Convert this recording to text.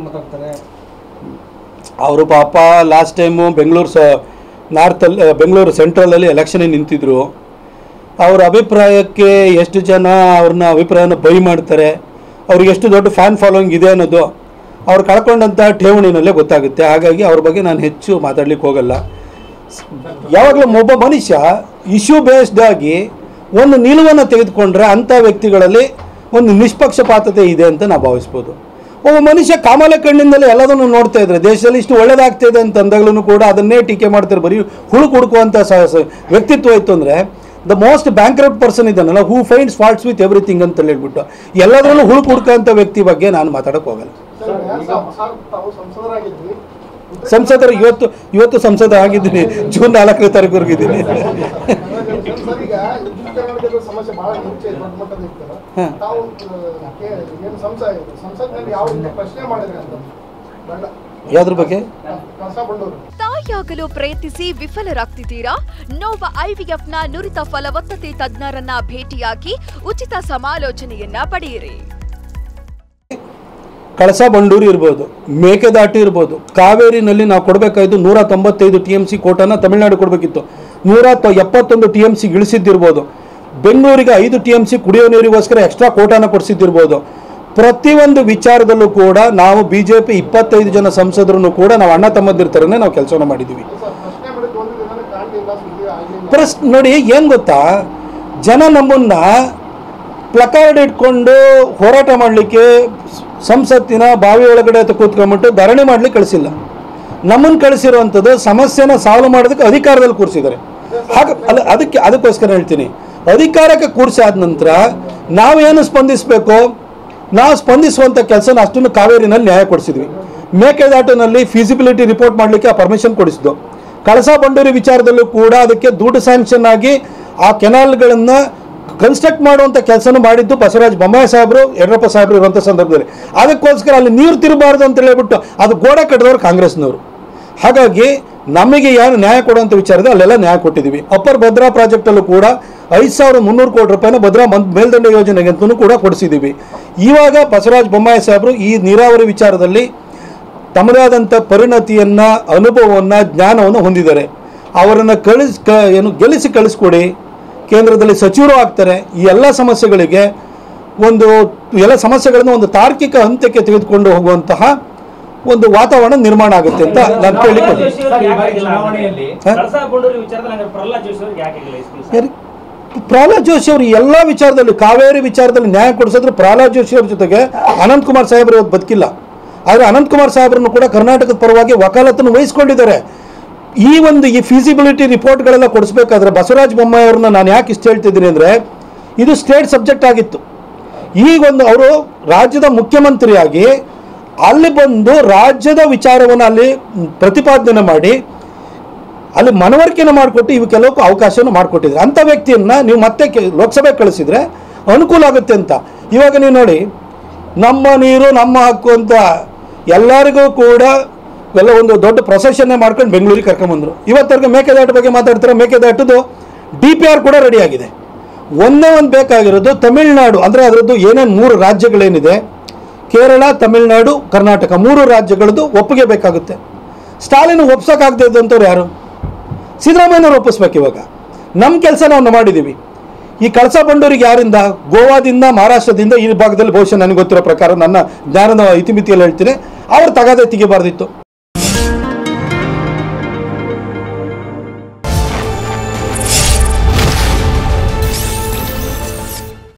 ಮಾತಾಡ್ತಾರೆ ಅವರು ಪಾಪ ಲಾಸ್ಟ್ ಟೈಮು ಬೆಂಗಳೂರು ಸೆಂಟ್ರಲಲ್ಲಿ ಎಲೆಕ್ಷನಿಗೆ ನಿಂತಿದ್ರು. ಅವ್ರ ಅಭಿಪ್ರಾಯಕ್ಕೆ ಎಷ್ಟು ಜನ ಅವ್ರನ್ನ ಅಭಿಪ್ರಾಯನ ಬೈ ಮಾಡ್ತಾರೆ, ಅವ್ರಿಗೆ ಎಷ್ಟು ದೊಡ್ಡ ಫ್ಯಾನ್ ಫಾಲೋಯಿಂಗ್ ಇದೆ ಅನ್ನೋದು ಅವ್ರು ಕಳ್ಕೊಂಡಂಥ ಠೇವಣಿನಲ್ಲೇ ಗೊತ್ತಾಗುತ್ತೆ. ಹಾಗಾಗಿ ಅವ್ರ ಬಗ್ಗೆ ನಾನು ಹೆಚ್ಚು ಮಾತಾಡ್ಲಿಕ್ಕೆ ಹೋಗಲ್ಲ. ಯಾವಾಗಲೂ ಒಬ್ಬ ಮನುಷ್ಯ ಇಶ್ಯೂ ಬೇಸ್ಡ್ ಆಗಿ ಒಂದು ನಿಲುವನ್ನು ತೆಗೆದುಕೊಂಡ್ರೆ ಅಂಥ ವ್ಯಕ್ತಿಗಳಲ್ಲಿ ಒಂದು ನಿಷ್ಪಕ್ಷಪಾತತೆ ಇದೆ ಅಂತ ನಾವು ಭಾವಿಸ್ಬೋದು. ಒಬ್ಬ ಮನುಷ್ಯ ಕಾಮಾಲೆ ಕಣ್ಣಿಂದಲೇ ಎಲ್ಲದನ್ನು ನೋಡ್ತಾ ಇದ್ರೆ ದೇಶದಲ್ಲಿ ಇಷ್ಟು ಒಳ್ಳೇದಾಗ್ತಿದೆ ಅಂತ ಅಂದಾಗಲೂ ಕೂಡ ಅದನ್ನೇ ಟೀಕೆ ಮಾಡ್ತಾರೆ. ಬರೀ ಹುಳು ಹುಡುಕುವಂಥ ವ್ಯಕ್ತಿತ್ವ ಇತ್ತು ಅಂದರೆ ದ ಮೋಸ್ಟ್ ಬ್ಯಾಂಕ್ರಪ್ಟ್ ಪರ್ಸನ್ ಇದ್ದಾನಲ್ಲ, ಹೂ ಫೈಂಡ್ಸ್ ಫಾಲ್ಟ್ಸ್ ವಿತ್ ಎವ್ರಿಥಿಂಗ್ ಅಂತ ಹೇಳ್ಬಿಟ್ಟು ಎಲ್ಲದರಲ್ಲೂ ಹುಳು ಹುಡುಕುವಂಥ ವ್ಯಕ್ತಿ ಬಗ್ಗೆ ನಾನು ಮಾತಾಡೋಕೆ ಹೋಗಲ್ಲ. ಸಂಸದರು ಇವತ್ತು ಸಂಸದ ಆಗಿದ್ದೀನಿ, ಜೂನ್ 4ನೇ ತಾರೀಕುವರೆಗಿದ್ದೀನಿ. ಯಾವ್ದ್ರ ಬಗ್ಗೆ? ತಾಯಿಯಾಗಲು ಪ್ರಯತ್ನಿಸಿ ವಿಫಲರಾಗ್ತಿದ್ದೀರಾ? ನೋವ ಐವಿಎಫ್ನ ನುರಿತ ಫಲವತ್ತತೆ ತಜ್ಞರನ್ನ ಭೇಟಿಯಾಗಿ ಉಚಿತ ಸಮಾಲೋಚನೆಯನ್ನ ಪಡೆಯಿರಿ. ಕಳಸಾ ಬಂಡೂರಿ ಇರ್ಬೋದು, ಮೇಕೆದಾಟು ಇರ್ಬೋದು, ಕಾವೇರಿನಲ್ಲಿ ನಾವು ಕೊಡಬೇಕಾಯ್ತು 195 TMC ಕೋಟಾನ ತಮಿಳುನಾಡು ಕೊಡಬೇಕಿತ್ತು, 171 TMC ಇಳಿಸಿದ್ದಿರ್ಬೋದು. ಬೆಂಗಳೂರಿಗೆ 5 TMC ಕುಡಿಯೋ ನೀರಿಗೋಸ್ಕರ ಎಕ್ಸ್ಟ್ರಾ ಕೋಟಾನ ಕೊಡಿಸಿದ್ದಿರ್ಬೋದು. ಪ್ರತಿಯೊಂದು ವಿಚಾರದಲ್ಲೂ ಕೂಡ ನಾವು BJP 25 ಜನ ಸಂಸದರು ಕೂಡ ನಾವು ಅಣ್ಣ ತಮ್ಮದಿರ್ತಾರನೇ ನಾವು ಕೆಲಸವನ್ನು ಮಾಡಿದ್ದೀವಿ. ನೋಡಿ ಏನು ಗೊತ್ತಾ, ಜನ ನಮ್ಮನ್ನ ಪ್ಲಕಾರ್ಡ್ ಇಟ್ಕೊಂಡು ಹೋರಾಟ ಮಾಡಲಿಕ್ಕೆ ಸಂಸತ್ತಿನ ಬಾವಿ ಒಳಗಡೆ ಅಂತ ಕೂತ್ಕೊಂಡ್ಬಿಟ್ಟು ಧರಣಿ ಮಾಡ್ಲಿಕ್ಕೆ ಕಳಿಸಿಲ್ಲ. ನಮ್ಮನ್ನು ಕಳಿಸಿರುವಂಥದ್ದು ಸಮಸ್ಯೆನ ಸಾಲ್ವ್ ಮಾಡೋದಕ್ಕೆ ಅಧಿಕಾರದಲ್ಲಿ ಕೂರಿಸಿದ್ದಾರೆ. ಹಾಗೆ ಅದಕ್ಕೋಸ್ಕರ ಹೇಳ್ತೀನಿ, ಅಧಿಕಾರಕ್ಕೆ ಕೂರಿಸಾದ ನಂತರ ನಾವೇನು ಸ್ಪಂದಿಸಬೇಕು, ನಾವು ಸ್ಪಂದಿಸುವಂಥ ಕೆಲಸನ ಅಷ್ಟನ್ನು ಕಾವೇರಿನಲ್ಲಿ ನ್ಯಾಯ ಕೊಡಿಸಿದ್ವಿ. ಮೇಕೆದಾಟಿನಲ್ಲಿ ಫೀಸಿಬಿಲಿಟಿ ರಿಪೋರ್ಟ್ ಮಾಡಲಿಕ್ಕೆ ಆ ಪರ್ಮಿಷನ್ ಕೊಡಿಸಿದ್ದು. ಕಳಸಾ ಬಂಡೂರಿ ವಿಚಾರದಲ್ಲೂ ಕೂಡ ಅದಕ್ಕೆ ದುಡ್ಡು ಸ್ಯಾಂಕ್ಷನ್ ಆಗಿ ಆ ಕೆನಾಲ್ಗಳನ್ನು ಕನ್ಸ್ಟ್ರಕ್ಟ್ ಮಾಡುವಂಥ ಕೆಲಸನೂ ಮಾಡಿದ್ದು ಬಸವರಾಜ ಬೊಮ್ಮಾಯಿ ಸಾಹೇಬರು, ಯಡಿಯೂರಪ್ಪ ಸಾಹೇಬರು ಇರುವಂಥ ಸಂದರ್ಭದಲ್ಲಿ. ಅದಕ್ಕೋಸ್ಕರ ಅಲ್ಲಿ ನೀರು ತಿರುಗಬಾರ್ದು ಅಂತ ಹೇಳ್ಬಿಟ್ಟು ಅದು ಗೋಡೆ ಕಟ್ಟಿದವರು ಕಾಂಗ್ರೆಸ್ನವರು. ಹಾಗಾಗಿ ನಮಗೆ ಯಾರು ನ್ಯಾಯ ಕೊಡುವಂಥ ವಿಚಾರದಲ್ಲಿ ಅಲ್ಲೆಲ್ಲ ನ್ಯಾಯ ಕೊಟ್ಟಿದ್ದೀವಿ. ಅಪ್ಪರ್ ಭದ್ರಾ ಪ್ರಾಜೆಕ್ಟಲ್ಲೂ ಕೂಡ 5300 ಕೋಟಿ ರೂಪಾಯಿನ ಭದ್ರಾ ಮೇಲ್ದಂಡೆ ಯೋಜನೆಗೆ ಅಂತಲೂ ಕೂಡ ಕೊಡಿಸಿದ್ದೀವಿ. ಇವಾಗ ಬಸವರಾಜ ಬೊಮ್ಮಾಯಿ ಸಾಹೇಬರು ಈ ನೀರಾವರಿ ವಿಚಾರದಲ್ಲಿ ತಮ್ಮದೇ ಆದಂಥ ಪರಿಣತಿಯನ್ನು, ಅನುಭವವನ್ನು, ಜ್ಞಾನವನ್ನು ಹೊಂದಿದ್ದಾರೆ. ಅವರನ್ನು ಗೆಲ್ಲಿಸಿ ಕಳಿಸ್ಕೊಡಿ, ಕೇಂದ್ರದಲ್ಲಿ ಸಚಿವರು ಆಗ್ತಾರೆ. ಈ ಎಲ್ಲ ಸಮಸ್ಯೆಗಳನ್ನು ಒಂದು ತಾರ್ಕಿಕ ಹಂತಕ್ಕೆ ತೆಗೆದುಕೊಂಡು ಹೋಗುವಂತಹ ಒಂದು ವಾತಾವರಣ ನಿರ್ಮಾಣ ಆಗುತ್ತೆ ಅಂತ ನಾನು ಕೇಳಿಕೊಂಡು ಪ್ರಹ್ಲಾದ್ ಜೋಶಿ ಅವರು ಎಲ್ಲ ವಿಚಾರದಲ್ಲಿ, ಕಾವೇರಿ ವಿಚಾರದಲ್ಲಿ ನ್ಯಾಯ ಕೊಡಿಸಿದ್ರು. ಪ್ರಹ್ಲಾದ್ ಜೋಶಿ ಅವ್ರ ಜೊತೆಗೆ ಅನಂತಕುಮಾರ್ ಸಾಹೇಬರು ಇವತ್ತು ಬದುಕಿಲ್ಲ. ಆದರೆ ಅನಂತಕುಮಾರ್ ಸಾಹೇಬರನ್ನು ಕೂಡ ಕರ್ನಾಟಕದ ಪರವಾಗಿ ವಕಾಲತ್ತನ್ನು ವಹಿಸ್ಕೊಂಡಿದ್ದಾರೆ. ಈ ಫೀಸಿಬಿಲಿಟಿ ರಿಪೋರ್ಟ್ಗಳೆಲ್ಲ ಕೊಡಿಸ್ಬೇಕಾದ್ರೆ ಬಸವರಾಜ ಬೊಮ್ಮಾಯಿ ಅವ್ರನ್ನ ನಾನು ಯಾಕೆ ಇಷ್ಟು ಹೇಳ್ತಿದ್ದೀನಿ ಅಂದರೆ, ಇದು ಸ್ಟೇಟ್ ಸಬ್ಜೆಕ್ಟ್ ಆಗಿತ್ತು. ಅವರು ರಾಜ್ಯದ ಮುಖ್ಯಮಂತ್ರಿಯಾಗಿ ಅಲ್ಲಿ ಬಂದು ರಾಜ್ಯದ ವಿಚಾರವನ್ನು ಅಲ್ಲಿ ಪ್ರತಿಪಾದನೆ ಮಾಡಿ ಅಲ್ಲಿ ಮನವರಿಕೆಯನ್ನು ಮಾಡಿಕೊಟ್ಟು ಇವಕ್ಕೆಲ್ಲಕ್ಕೂ ಅವಕಾಶವನ್ನು ಮಾಡಿಕೊಟ್ಟಿದ್ದಾರೆ. ಅಂಥ ವ್ಯಕ್ತಿಯನ್ನು ನೀವು ಮತ್ತೆ ಲೋಕಸಭೆಗೆ ಕಳಿಸಿದರೆ ಅನುಕೂಲ ಆಗುತ್ತೆ ಅಂತ. ಇವಾಗ ನೀವು ನೋಡಿ, ನಮ್ಮ ನೀರು ನಮ್ಮ ಹಕ್ಕು ಅಂತ ಎಲ್ಲರಿಗೂ ಕೂಡ ಒಂದು ದೊಡ್ಡ ಪ್ರೊಸೆಷನ್ನೇ ಮಾಡ್ಕೊಂಡು ಬೆಂಗಳೂರಿಗೆ ಕರ್ಕೊಂಬಂದರು. ಇವತ್ತರೆಗೆ ಮೇಕೆದಾಟು ಬಗ್ಗೆ ಮಾತಾಡ್ತಾರೆ. ಮೇಕೆದಾಟುದು DPR ಕೂಡ ರೆಡಿಯಾಗಿದೆ. ಒಂದೇ ಬೇಕಾಗಿರೋದು ತಮಿಳುನಾಡು, ಅಂದರೆ ಅದರದ್ದು ಏನೇನು 3 ರಾಜ್ಯಗಳೇನಿದೆ, ಕೇರಳ, ತಮಿಳುನಾಡು, ಕರ್ನಾಟಕ, 3 ರಾಜ್ಯಗಳದ್ದು ಒಪ್ಪಿಗೆ ಬೇಕಾಗುತ್ತೆ. ಸ್ಟಾಲಿನ್ ಒಪ್ಸೋಕ್ಕಾಗದೇ ಇದ್ದಂಥವ್ರು ಯಾರು? ಸಿದ್ದರಾಮಯ್ಯನವ್ರು ಒಪ್ಪಿಸ್ಬೇಕು. ಇವಾಗ ನಮ್ಮ ಕೆಲಸ ನಾವು ಮಾಡಿದ್ದೀವಿ. ಈ ಕಳಸಾ ಬಂಡೂರಿಗೆ ಯಾರಿಂದ? ಗೋವಾದಿಂದ, ಮಹಾರಾಷ್ಟ್ರದಿಂದ, ಈ ಭಾಗದಲ್ಲಿ ಬಹುಶಃ ನನಗೆ ಗೊತ್ತಿರೋ ಪ್ರಕಾರ, ನನ್ನ ಜ್ಞಾನದ ಇತಿಮಿತಿಯಲ್ಲಿ ಹೇಳ್ತೀನಿ, ಅವ್ರು ತೆಗೆಬಾರ್ದಿತ್ತು.